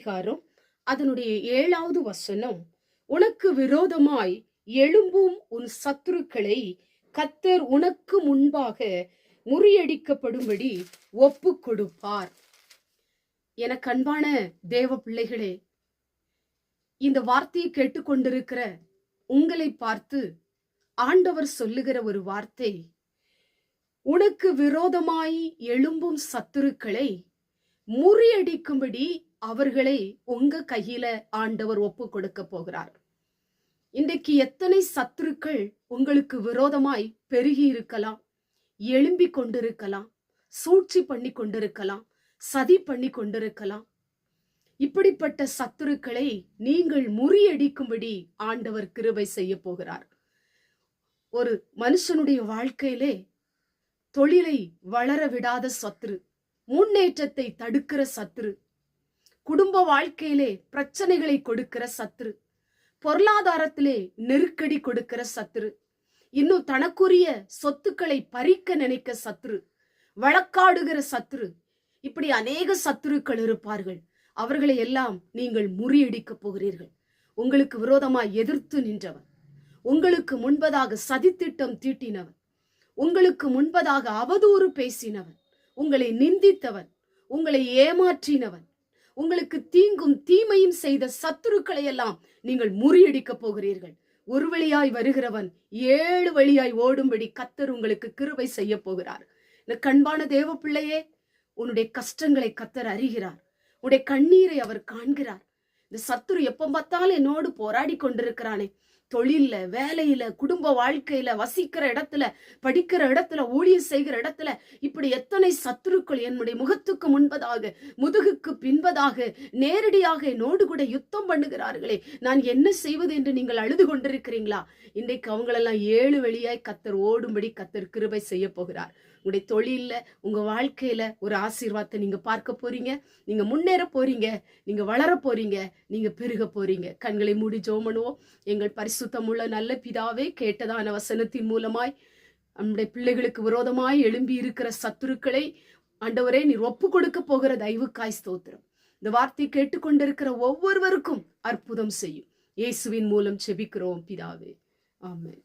அதிகாரம் அதனுடைய 7வது வசனம், உனக்கு விரோதமாய் எழும்பும் உன் சத்துருக்களை கர்த்தர் உனக்கு முன்பாக முறியடிக்கப்படும்படி ஒப்பு கொடுப்பார். எனக்கு அன்பான தேவ பிள்ளைகளே, இந்த வார்த்தையை கேட்டுக்கொண்டிருக்கிற உங்களை பார்த்து ஆண்டவர் சொல்லுகிற ஒரு வார்த்தை, உனக்கு விரோதமாய் எழும்பும் சத்துருக்களை முறியடிக்கும்படி அவர்களை உங்க கையில ஆண்டவர் ஒப்பு கொடுக்க போகிறார். இன்றைக்கு எத்தனை சத்துருக்கள் உங்களுக்கு விரோதமாய் பெருகி இருக்கலாம், எழும்பி கொண்டிருக்கலாம், சூழ்ச்சி பண்ணி கொண்டிருக்கலாம், சதி பண்ணி கொண்டிருக்கலாம். இப்படிப்பட்ட சத்துருக்களை நீங்கள் முறியடிக்கும்படி ஆண்டவர் கிருபை செய்ய போகிறார். ஒரு மனுஷனுடைய வாழ்க்கையிலே தொழிலை வளர விடாத சத்துரு, முன்னேற்றத்தை தடுக்கிற சத்துரு, குடும்ப வாழ்க்கையிலே பிரச்சனைகளை கொடுக்கிற சத்துரு, பொருளாதாரத்திலே நெருக்கடி கொடுக்கிற சத்துரு, இன்னும் தனக்குரிய சொத்துக்களை பறிக்க நினைக்க சத்துரு, வழக்காடுகிற சத்துரு, இப்படி அநேக சத்துருக்கள் இருப்பார்கள். அவர்களை எல்லாம் நீங்கள் முறியடிக்க போகிறீர்கள். உங்களுக்கு விரோதமாய் எதிர்த்து நின்றவன், உங்களுக்கு முன்பதாக சதித்திட்டம் தீட்டினவன், உங்களுக்கு முன்பதாக அவதூறு பேசினவன், உங்களை நிந்தித்தவன், உங்களை ஏமாற்றினவன், உங்களுக்கு தீங்கும் தீமையும் செய்த சத்துருக்களை எல்லாம் நீங்கள் முறியடிக்க போகிறீர்கள். ஒரு வழியாய் வருகிறவன் 7 வழியாய் ஓடும்படி கர்த்தர் உங்களுக்கு கிருபை செய்ய போகிறார். இந்த கண்பான தேவ பிள்ளையே, உன்னுடைய கஷ்டங்களை கர்த்தர் அறிகிறார், உன்னுடைய கண்ணீரை அவர் காண்கிறார். இந்த சத்துரு எப்ப பார்த்தாலும் என்னோடு போராடி கொண்டிருக்கிறானே, தொழில்ல, வேலையில, குடும்ப வாழ்க்கையில, வசிக்கிற இடத்துல, படிக்கிற இடத்துல, ஊழியம் செய்கிற இடத்துல, இப்படி எத்தனை சத்துருக்கள் என்னுடைய முகத்துக்கு முன்பதாக, முதுகுக்கு பின்பதாக, நேரடியாக என்னோடு கூட யுத்தம் பண்ணுகிறார்களே, நான் என்ன செய்வது என்று நீங்கள் அழுது கொண்டிருக்கிறீங்களா? இன்றைக்கு அவங்களெல்லாம் 7 வழியாய் கர்த்தர் ஓடும்படி கர்த்தர் கிருபை செய்ய போகிறார். உங்களுடைய தொழில்ல, உங்க வாழ்க்கையில ஒரு ஆசீர்வாதத்தை நீங்க பார்க்க போறீங்க, நீங்க முன்னேற போறீங்க, நீங்க வளர போறீங்க, நீங்க பெருக போறீங்க. கண்களை மூடி ஜெபம் பண்ணுவோம். எங்கள் பரிசுத்தமுள்ள நல்ல பிதாவே, கேட்டதான வசனத்தின் மூலமாய் நம்முடைய பிள்ளைகளுக்கு விரோதமாய் எழும்பி இருக்கிற சத்துருக்களை ஆண்டவரே நீர் ஒப்பு கொடுக்க போகிற தயவுக்காய் ஸ்தோத்திரம். இந்த வார்த்தை கேட்டுக்கொண்டிருக்கிற ஒவ்வொருவருக்கும் அற்புதம் செய்யும். இயேசுவின் மூலம் செபிக்கிறோம் பிதாவே, ஆமென்.